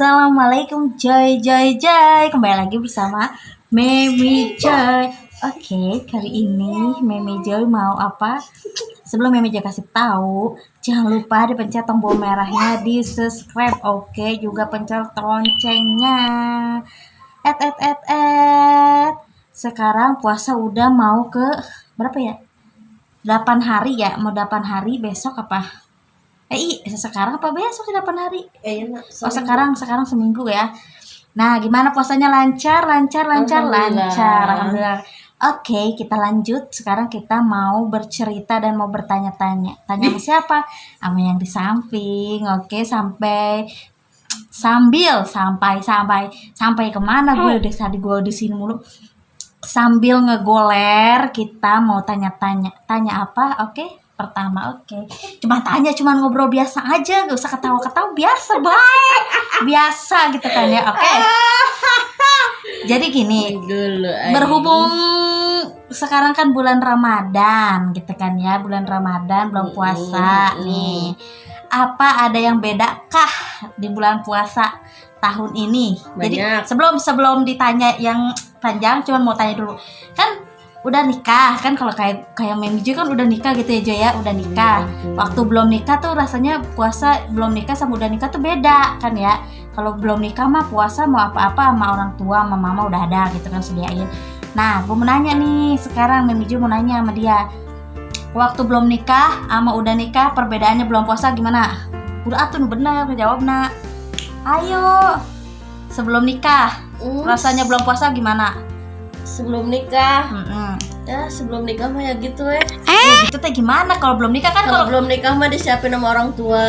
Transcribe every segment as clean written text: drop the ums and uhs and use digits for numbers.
Assalamualaikum Joy. Kembali lagi bersama Memi Joy. Oke, kali ini Memi Joy mau apa? Sebelum Memi Joy kasih tahu, jangan lupa dipencet tombol merahnya, di subscribe. Oke, juga pencet loncengnya. Sekarang puasa udah mau ke berapa ya? 8 hari ya, mau 8 hari besok apa? Sekarang apa besok 8 hari? Sekarang seminggu ya. Nah, gimana puasanya? Lancar. Alhamdulillah. Oke, kita lanjut. Sekarang kita mau bercerita dan mau bertanya-tanya. Tanya sama siapa? Sama yang di samping. Oke, sampai kemana gue udah tadi gue di sini mulu. Sambil ngegoler kita mau tanya-tanya. Tanya apa? Oke. Pertama, cuma ngobrol biasa aja, gak usah ketawa-ketawa, biasa baik, biasa gitu kan ya. Oke. Jadi gini, berhubung sekarang kan bulan Ramadan gitu kan ya, bulan bulan puasa nih. Apa ada yang beda kah di bulan puasa tahun ini? Banyak. Jadi sebelum ditanya yang panjang, cuman mau tanya dulu. Kan udah nikah kan, kalau kayak Memi Jo kan udah nikah gitu ya Jo ya, udah nikah. Waktu belum nikah tuh rasanya puasa belum nikah sama udah nikah tuh beda kan ya. Kalau belum nikah mah puasa mau apa-apa sama orang tua sama mama udah ada gitu kan, sediain. Nah, gue mau nanya nih sekarang, Memi Jo mau nanya sama dia, waktu belum nikah sama udah nikah perbedaannya belum puasa gimana? Udah atuh bener jawab nak. Ayo, sebelum nikah rasanya belum puasa gimana? Sebelum nikah, ya sebelum nikah mah ya gitu ya gitu teh gimana? Kalau belum nikah kan, kalau belum nikah mah disiapin sama orang tua.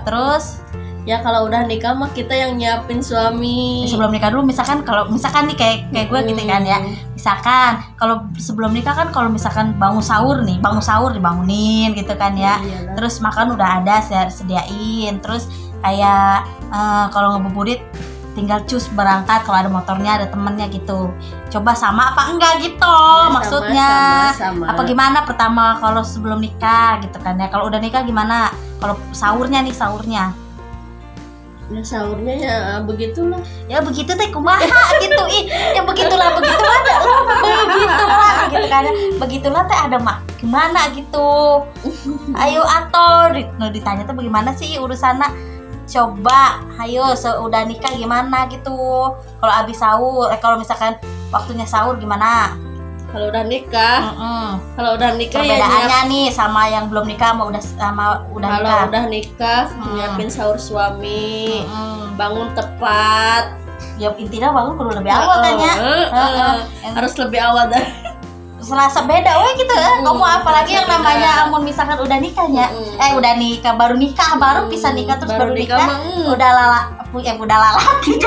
Terus ya kalau udah nikah mah kita yang nyiapin suami. Sebelum nikah dulu, misalkan nih kayak gue gitu kan ya. Misalkan kalau sebelum nikah kan, kalau misalkan bangun sahur dibangunin gitu kan ya. Iyalah. Terus makan udah ada sediain. Terus kayak kalau ngebuburit tinggal cus berangkat, kalau ada motornya ada temennya gitu. Coba sama apa enggak gitu ya, maksudnya sama. Apa gimana pertama kalau sebelum nikah gitu kan ya. Kalau udah nikah gimana? Kalau sahurnya Ya sahurnya ya begitulah. Ya begitu teh kumaha gitu. Ya begitulah gitu kan ya. Begitulah teh ada mak gimana gitu. Ayo atau ditanya tuh bagaimana sih urusannya. Coba, ayo udah nikah gimana gitu. Kalau abis sahur, kalau misalkan waktunya sahur gimana? Kalau udah nikah, perbedaannya ya nih sama yang belum nikah sama udah nikah. Kalau udah nikah, nyiapin sahur suami, bangun tepat. Ya intinya bangun kudu lebih awal kan ya. Harus lebih awal dari serasa beda gitu ya. Kamu apalagi yang namanya amun misalkan udah nikahnya, udah nikah baru bisa nikah terus baru nikah udah lalaki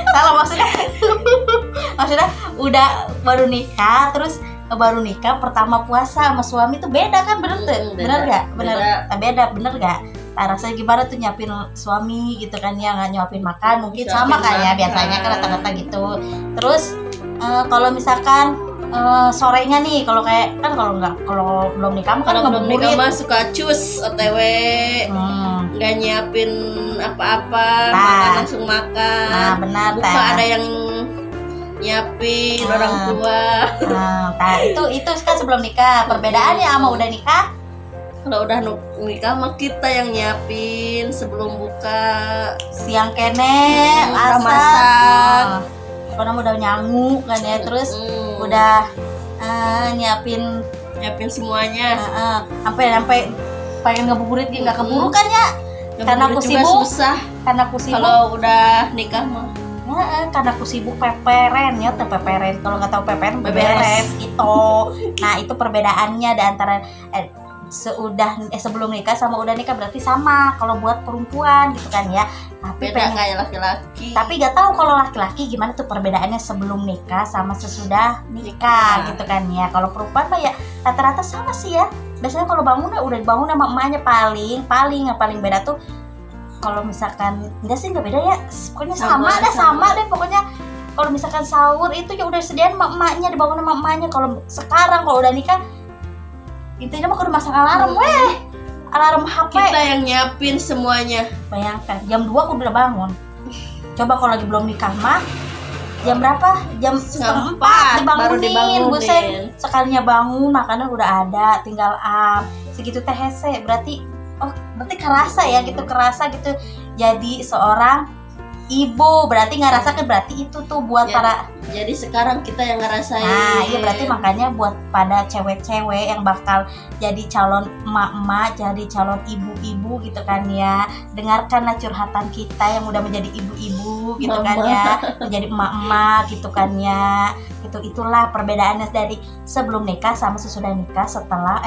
salah maksudnya udah baru nikah pertama puasa sama suami tuh beda kan, bener gak? Nah, rasanya gimana tuh nyapin suami gitu kan ya, nggak nyuapin makan mungkin sama kayak biasanya kan rata-rata gitu. Terus kalau misalkan sorenya nih, kalau belum nikah kan belum nikah mah suka cus OTW, nggak nyiapin apa-apa, makan langsung makan. Nah benar, bukan ada yang nyiapin orang tua. Nah itu kan sebelum nikah. Perbedaannya sama udah nikah, kalau udah nikah mah kita yang nyiapin sebelum buka, siang kene masak. Karena udah nyangu kan ya, terus udah nyiapin semuanya. Sampai pengen ngebuburit nggak keburu kan ya, karena aku sibuk. Kalau udah nikah mah karena aku sibuk peperen. Kalau nggak tahu peperen beberes gitu. Nah itu perbedaannya di antara sebelum nikah sama udah nikah, berarti sama kalau buat perempuan gitu kan ya. Tapi beda kayak laki-laki. Tapi gak tahu kalau laki-laki gimana tuh perbedaannya sebelum nikah sama sesudah nikah gitu kan ya. Kalau perempuan mah ya rata-rata sama sih ya. Biasanya kalau bangunnya udah dibangun sama emaknya, paling beda tuh kalau misalkan nggak beda ya. Pokoknya sama deh pokoknya. Kalau misalkan sahur itu ya udah sediain sama emaknya, dibangun sama emaknya. Kalau sekarang kalau udah nikah intinya mah kudu masang alarm alarm HP. Kita yang nyiapin semuanya. Bayangkan jam 2 aku udah bangun. Coba kalau lagi belum nikah mah jam berapa? Jam setengah 4 baru dibangunin. Buset, sekalinya bangun makanan udah ada, tinggal segitu teh hese. Berarti kerasa ya gitu, kerasa gitu. Jadi seorang ibu berarti ngerasakan, berarti itu tuh buat para. Jadi sekarang kita yang ngerasain. Nah, iya berarti makanya buat pada cewek-cewek yang bakal jadi calon emak-emak, jadi calon ibu-ibu gitu kan ya. Dengarkanlah curhatan kita yang udah menjadi ibu-ibu gitu kan ya, menjadi emak-emak gitu kan ya. Itulah perbedaannya dari sebelum nikah sama sesudah nikah, setelah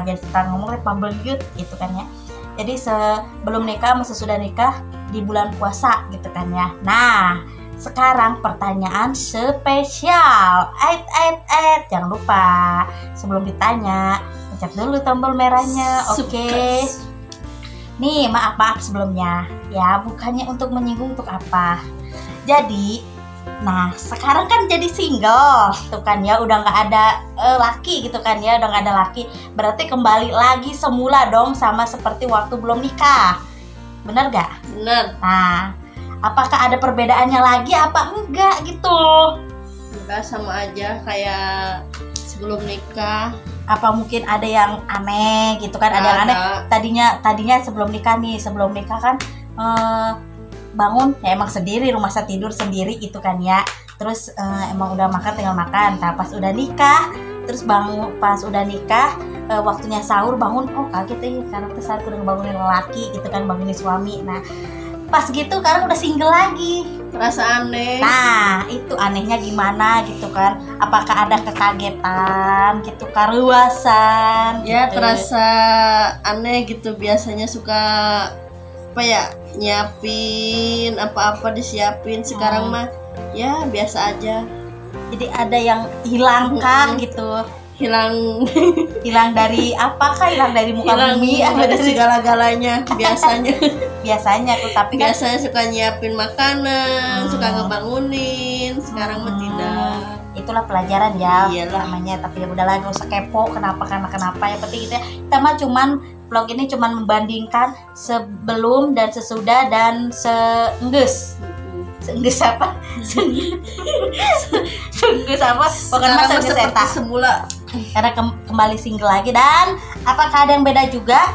jadi kita ngomong pambeliut gitu kan ya. Jadi sebelum nikah sama sesudah nikah di bulan puasa gitu kan ya. Nah, sekarang pertanyaan spesial. Jangan lupa sebelum ditanya pencet dulu tombol merahnya. Oke. Nih, maaf sebelumnya ya, bukannya untuk menyinggung untuk apa. Jadi, nah sekarang kan jadi single tuh kan ya, udah nggak ada laki gitu kan ya, udah nggak ada laki, berarti kembali lagi semula dong sama seperti waktu belum nikah, bener gak? Bener. Nah, apakah ada perbedaannya lagi apa enggak gitu? Enggak, sama aja kayak sebelum nikah. Apa mungkin ada yang aneh gitu kan? Ada yang aneh. Tadinya sebelum nikah kan bangun ya emang sendiri, rumah saya tidur sendiri gitu kan ya. Terus emang udah makan tinggal makan. Nah, pas udah nikah, terus pas udah nikah waktunya sahur bangun, kaget karena sahur udah bangunin lelaki gitu kan, bangunin suami. Nah, pas gitu sekarang udah single lagi. Terasa aneh. Nah, itu anehnya gimana gitu kan? Apakah ada kekagetan gitu, karuasan? Ya, gitu. terasa aneh gitu. Biasanya suka nyiapin apa-apa disiapin. Sekarang mah ya biasa aja. Jadi ada yang hilang kah gitu? Hilang dari apakah? Hilang dari muka bumi? Ada segala-galanya biasanya tuh, tapi kan biasanya suka nyiapin makanan, suka ngebangunin. Sekarang mah tidak. Itulah pelajaran ya. Iyalah. Namanya. Tapi ya udahlah, gak usah kepo kenapa yang penting gitu ya. Kita mah vlog ini cuman membandingkan sebelum dan sesudah dan seenggeus apa? Seenggeus apa? Pokoknya mah seenggeus eta. Semula. Karena kembali single lagi. Dan apakah ada yang beda juga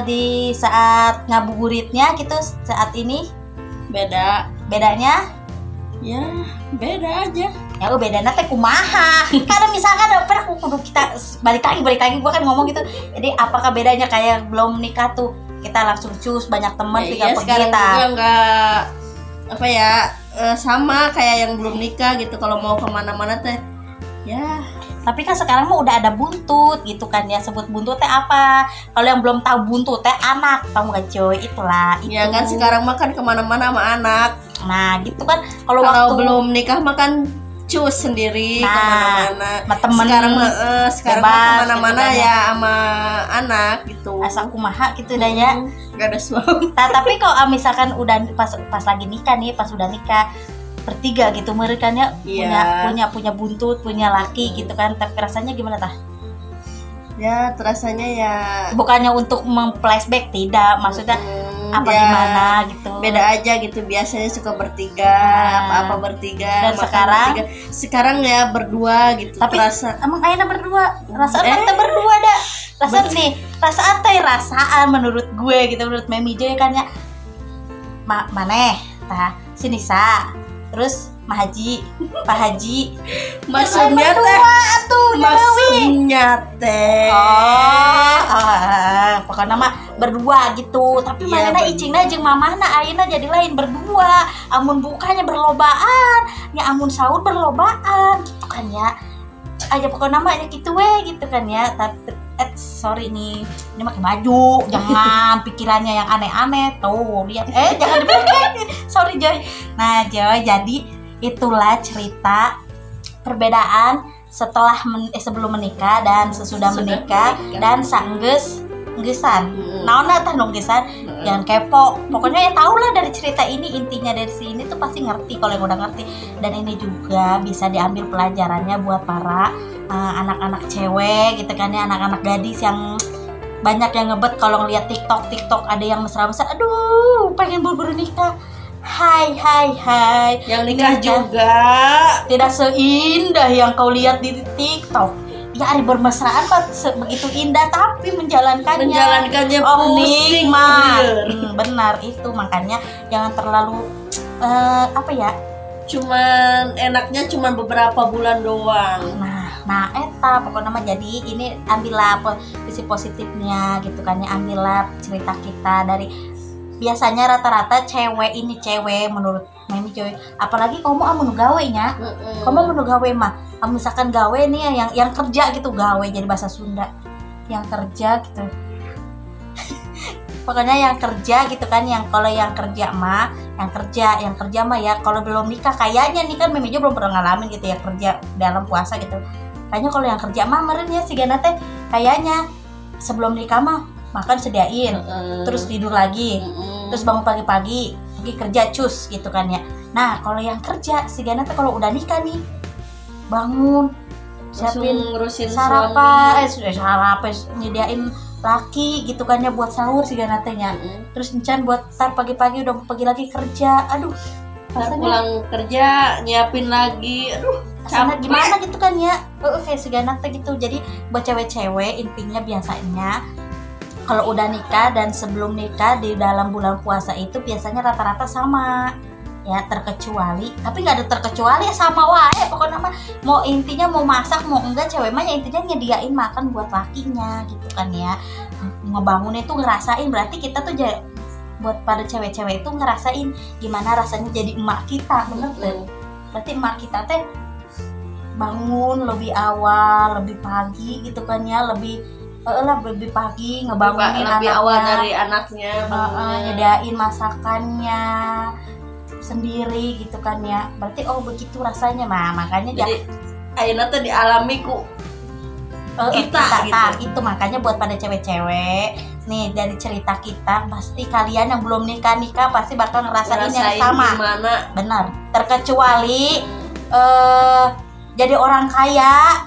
di saat ngabuburitnya gitu saat ini? Bedanya? Ya, beda aja. Ya bedanya teh kumaha. Karena misalkan kudu kita balik lagi gua kan ngomong gitu. Jadi apakah bedanya kayak belum nikah tuh kita langsung cus banyak teman tinggal pergi sekarang kita. juga enggak sama kayak yang belum nikah gitu. Kalau mau kemana-mana teh ya. Tapi kan sekarang mah udah ada buntut gitu kan ya. Sebut buntut teh apa? Kalau yang belum tahu buntut teh anak, tahu gak cuy? Itulah itu. Ya kan sekarang mah kan kemana-mana sama anak. Nah gitu kan. Kalau belum nikah mah kan cus sendiri kemana-mana. Temen sekarang mah kemana-mana gitu ya sama anak gitu. Asal kumaha gitu dah ya. Gak ada suami. Tapi kalau misalkan udah pas lagi nikah nih, pas udah nikah bertiga gitu mereka punya buntut, punya laki gitu kan. Tapi rasanya gimana tah? Ya terasanya ya bukannya untuk memflashback, tidak, maksudnya gimana gitu. Beda aja gitu. Biasanya suka bertiga, apa bertiga. Dan sekarang ya berdua gitu. Tapi terasa emang ayeuna berdua. Rasaan kita berdua dah. Rasaan menurut gue gitu, menurut Memi Joy kan ya. Maneh tah si Nisa, terus Pak Haji. Maksudnya teh pokoknya mah berdua gitu. Tapi manehna icingna jeung mamahna ayeuna jadi lain berdua. Amun bukanya berlobaan, nya amun sahur berlobaan gitu kan ya. Aja pokoknya mah gitu gitu kan ya. Tapi sorry nih, ini pakai baju, jangan pikirannya yang aneh-aneh. Tuh, lihat jangan dibilang. Sorry Joy. Nah, Joy, jadi itulah cerita perbedaan setelah sebelum menikah dan sesudah menikah dan saenggeus-geussan. Naonna tah nunggeussan? Jangan kepo. Pokoknya ya tau lah dari cerita ini, intinya dari sini tuh pasti ngerti kalau yang udah ngerti. Dan ini juga bisa diambil pelajarannya buat para anak-anak cewek gitu kan ya, anak-anak gadis yang banyak yang ngebet kalau ngeliat TikTok ada yang mesra-mesra, aduh pengen buru-buru nikah. Hai Yang nikah juga tidak seindah yang kau lihat di TikTok. Ya hari bermesraan Pak begitu indah, tapi menjalankannya pusing nikmat. bener. Benar itu, makanya jangan terlalu Cuman enaknya cuman beberapa bulan doang. Nah eta pokoknya mah, jadi ini ambillah sisi positifnya gitu kan ya, ambillah cerita kita dari biasanya rata-rata cewek menurut Memi cewek, apalagi kamu anu gawe nya, kamu anu gawe mah, misalkan gawe nih yang kerja gitu, gawe jadi bahasa Sunda, yang kerja gitu. Pokoknya yang kerja gitu kan, yang kalau yang kerja mah ya kalau belum nikah kayaknya nih kan Memi juga belum pernah ngalamin gitu ya kerja dalam puasa gitu. Kayaknya kalau yang kerja mah meren ya si Gana teh kayaknya sebelum nikah mah makan sediain, terus tidur lagi, terus bangun pagi-pagi pergi kerja cus gitu kan ya. Nah kalau yang kerja si Gana teh kalau udah nikah nih bangun siapin sarapan, nyediain laki gitu kan ya buat sahur si Gana teh nya. Terus encan buat tar pagi-pagi udah pergi lagi kerja, aduh rasanya pulang kerja nyiapin lagi, aduh rasanya gimana gitu kan ya. Kayak si Gana teh gitu. Jadi buat cewek-cewek intinya biasanya kalau udah nikah dan sebelum nikah di dalam bulan puasa itu biasanya rata-rata sama ya, terkecuali, tapi nggak ada terkecuali ya, sama wae pokoknya mah, mau intinya mau masak mau enggak cewek mah ya intinya nyediain makan buat lakinya gitu kan ya. Ngebangun itu ngerasain, berarti kita tuh buat pada cewek-cewek itu ngerasain gimana rasanya jadi emak kita, bener tuh. Berarti emak kita teh bangun lebih awal, lebih pagi gitu kan ya, lebih pagi ngebangunin lebih anaknya, awal dari anaknya, nyediain masakannya sendiri gitu kan ya. Berarti begitu rasanya mah, makanya jadi ayeuna teh dialami ku kita gitu. Itu makanya buat pada cewek-cewek nih, dari cerita kita pasti kalian yang belum nikah pasti bakal ngerasain yang sama gimana. Benar, terkecuali jadi orang kaya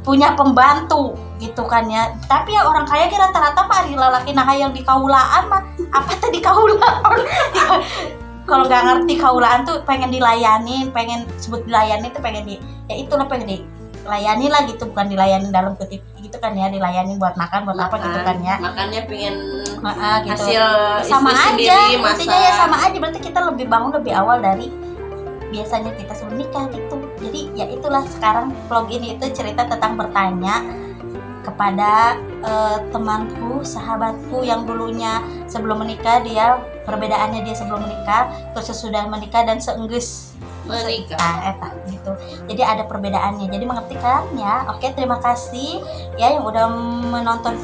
punya pembantu gitu kan ya. Tapi ya orang kaya kira rata-rata mah ari lalaki nah yang di kaulaan mah apa teh di kaulaan. Kalau nggak ngerti kaulaan tuh pengen dilayani, pengen sebut dilayani tuh pengen itulah pengen dilayani lah gitu, bukan dilayani dalam kutip gitu kan ya, dilayani buat makan buat apa gitu kan ya. Makannya pengen gitu. Hasil sama aja sendiri, intinya ya sama aja, berarti kita lebih bangun lebih awal dari biasanya kita sebelum nikah gitu. Jadi ya itulah sekarang vlog ini itu cerita tentang bertanya kepada temanku, sahabatku yang dulunya sebelum menikah dia perbedaannya dia sebelum menikah, terus sesudah menikah dan seenggeus menikah gitu. Jadi ada perbedaannya. Jadi mengerti kan ya? Oke, terima kasih ya yang udah menonton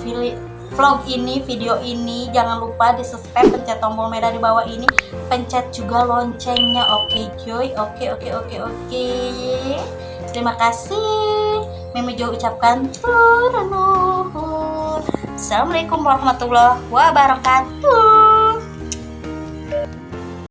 vlog ini, video ini. Jangan lupa di subscribe, pencet tombol merah di bawah ini, pencet juga loncengnya. Oke Joy, oke. Terima kasih. Mimi Jo ucapkan turun. Assalamualaikum warahmatullahi wabarakatuh.